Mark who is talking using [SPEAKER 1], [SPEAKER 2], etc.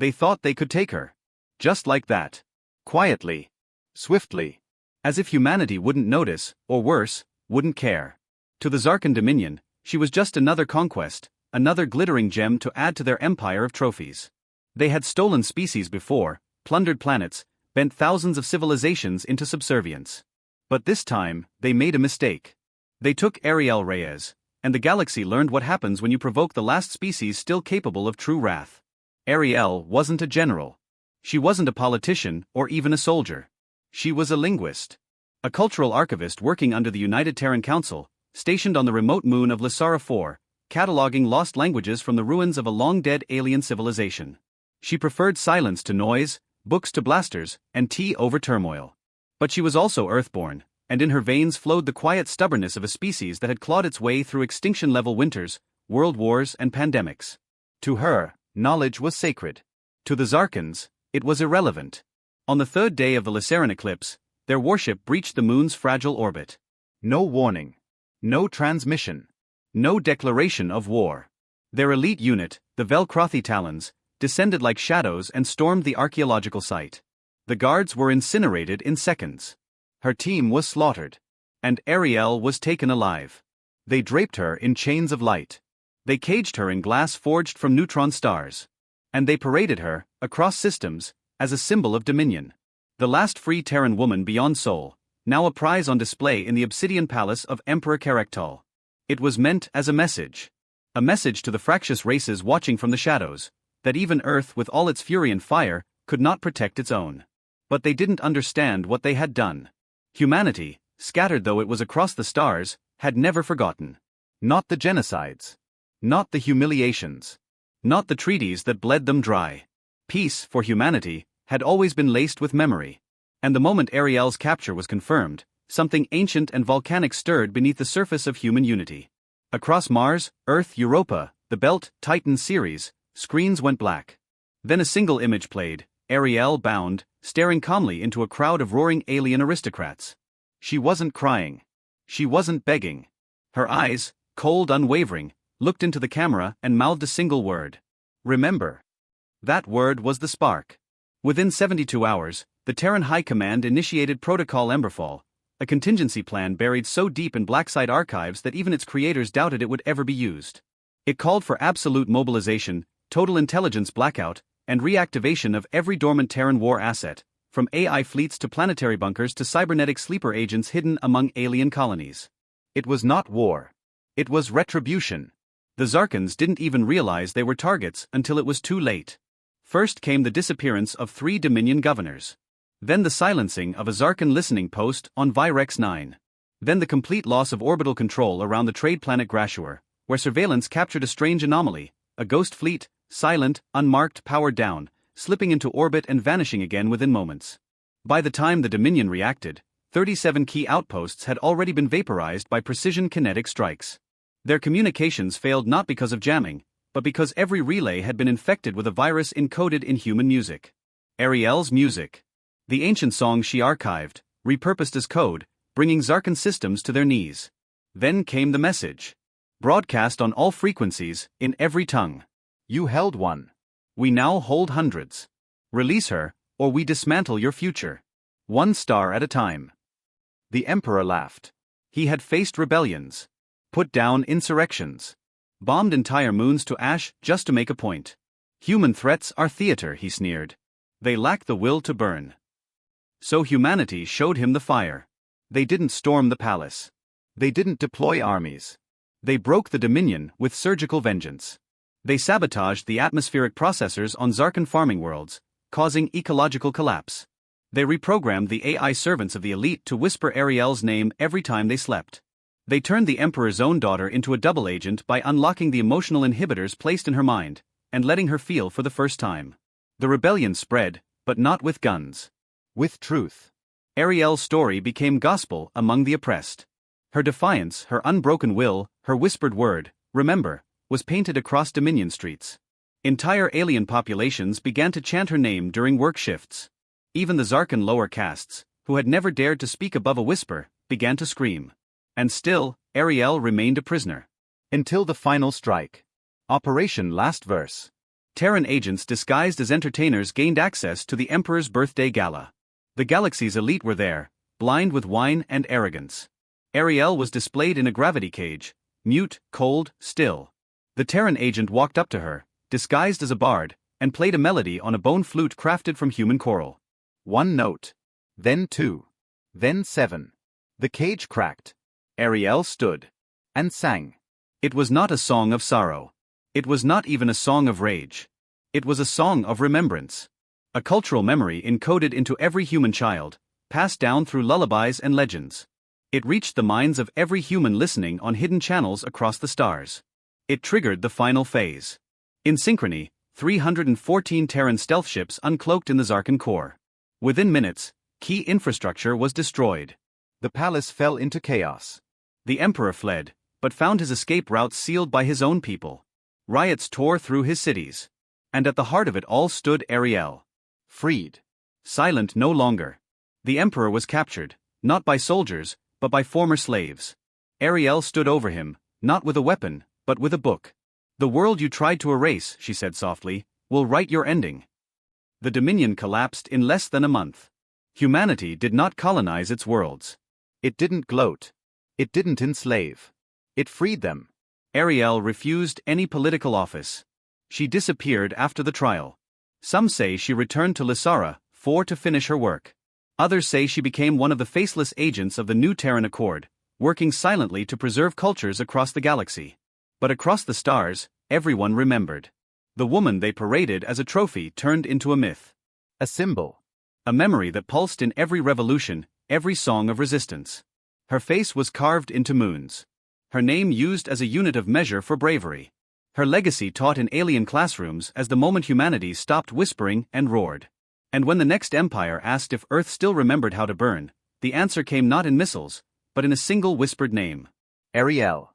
[SPEAKER 1] They thought they could take her. Just like that. Quietly. Swiftly. As if humanity wouldn't notice, or worse, wouldn't care. To the Zarkan Dominion, she was just another conquest, another glittering gem to add to their empire of trophies. They had stolen species before, plundered planets, bent thousands of civilizations into subservience. But this time, they made a mistake. They took Ariel Reyes, and the galaxy learned what happens when you provoke the last species still capable of true wrath. Ariel wasn't a general. She wasn't a politician or even a soldier. She was a linguist. A cultural archivist working under the United Terran Council, stationed on the remote moon of Lysara 4, cataloging lost languages from the ruins of a long-dead alien civilization. She preferred silence to noise, books to blasters, and tea over turmoil. But she was also Earthborn, and in her veins flowed the quiet stubbornness of a species that had clawed its way through extinction-level winters, world wars, and pandemics. To her, knowledge was sacred. To the Zarkans, it was irrelevant. On the third day of the Lysaran eclipse, their warship breached the moon's fragile orbit. No warning. No transmission. No declaration of war. Their elite unit, the Velcrothi Talons, descended like shadows and stormed the archaeological site. The guards were incinerated in seconds. Her team was slaughtered. And Ariel was taken alive. They draped her in chains of light. They caged her in glass forged from neutron stars. And they paraded her, across systems, as a symbol of dominion. The last free Terran woman beyond Sol, now a prize on display in the obsidian palace of Emperor Karektal. It was meant as a message. A message to the fractious races watching from the shadows, that even Earth with all its fury and fire, could not protect its own. But they didn't understand what they had done. Humanity, scattered though it was across the stars, had never forgotten. Not the genocides. Not the humiliations. Not the treaties that bled them dry. Peace, for humanity, had always been laced with memory. And the moment Ariel's capture was confirmed, something ancient and volcanic stirred beneath the surface of human unity. Across Mars, Earth, Europa, the Belt, Titan series, screens went black. Then a single image played, Ariel bound, staring calmly into a crowd of roaring alien aristocrats. She wasn't crying. She wasn't begging. Her eyes, cold, unwavering, looked into the camera and mouthed a single word. Remember. That word was the spark. Within 72 hours, the Terran High Command initiated Protocol Emberfall, a contingency plan buried so deep in Blacksite archives that even its creators doubted it would ever be used. It called for absolute mobilization, total intelligence blackout, and reactivation of every dormant Terran war asset, from AI fleets to planetary bunkers to cybernetic sleeper agents hidden among alien colonies. It was not war. It was retribution. The Zarkans didn't even realize they were targets until it was too late. First came the disappearance of 3 Dominion governors. Then the silencing of a Zarkan listening post on Virex 9. Then the complete loss of orbital control around the trade planet Grashur, where surveillance captured a strange anomaly, a ghost fleet, silent, unmarked, powered down, slipping into orbit and vanishing again within moments. By the time the Dominion reacted, 37 key outposts had already been vaporized by precision kinetic strikes. Their communications failed not because of jamming, but because every relay had been infected with a virus encoded in human music. Ariel's music. The ancient song she archived, repurposed as code, bringing Zarkan systems to their knees. Then came the message. Broadcast on all frequencies, in every tongue. You held one. We now hold hundreds. Release her, or we dismantle your future. 1 star at a time. The Emperor laughed. He had faced rebellions. Put down insurrections. Bombed entire moons to ash just to make a point. Human threats are theater, he sneered. They lack the will to burn. So humanity showed him the fire. They didn't storm the palace. They didn't deploy armies. They broke the Dominion with surgical vengeance. They sabotaged the atmospheric processors on Zarkan farming worlds, causing ecological collapse. They reprogrammed the AI servants of the elite to whisper Ariel's name every time they slept. They turned the Emperor's own daughter into a double agent by unlocking the emotional inhibitors placed in her mind, and letting her feel for the first time. The rebellion spread, but not with guns. With truth. Ariel's story became gospel among the oppressed. Her defiance, her unbroken will, her whispered word, remember, was painted across Dominion streets. Entire alien populations began to chant her name during work shifts. Even the Zarkan lower castes, who had never dared to speak above a whisper, began to scream. And still, Ariel remained a prisoner. Until the final strike. Operation Last Verse. Terran agents disguised as entertainers gained access to the Emperor's birthday gala. The galaxy's elite were there, blind with wine and arrogance. Ariel was displayed in a gravity cage, mute, cold, still. The Terran agent walked up to her, disguised as a bard, and played a melody on a bone flute crafted from human coral. One note. Then two. Then seven. The cage cracked. Ariel stood. And sang. It was not a song of sorrow. It was not even a song of rage. It was a song of remembrance. A cultural memory encoded into every human child, passed down through lullabies and legends. It reached the minds of every human listening on hidden channels across the stars. It triggered the final phase. In synchrony, 314 Terran stealth ships uncloaked in the Zarkan core. Within minutes, key infrastructure was destroyed. The palace fell into chaos. The Emperor fled, but found his escape routes sealed by his own people. Riots tore through his cities. And at the heart of it all stood Ariel. Freed. Silent no longer. The Emperor was captured, not by soldiers, but by former slaves. Ariel stood over him, not with a weapon, but with a book. The world you tried to erase, she said softly, will write your ending. The Dominion collapsed in less than a month. Humanity did not colonize its worlds. It didn't gloat. It didn't enslave. It freed them. Ariel refused any political office. She disappeared after the trial. Some say she returned to Lysara to finish her work. Others say she became one of the faceless agents of the new Terran Accord, working silently to preserve cultures across the galaxy. But across the stars, everyone remembered. The woman they paraded as a trophy turned into a myth. A symbol. A memory that pulsed in every revolution, every song of resistance. Her face was carved into moons. Her name used as a unit of measure for bravery. Her legacy taught in alien classrooms as the moment humanity stopped whispering and roared. And when the next empire asked if Earth still remembered how to burn, the answer came not in missiles, but in a single whispered name. Ariel.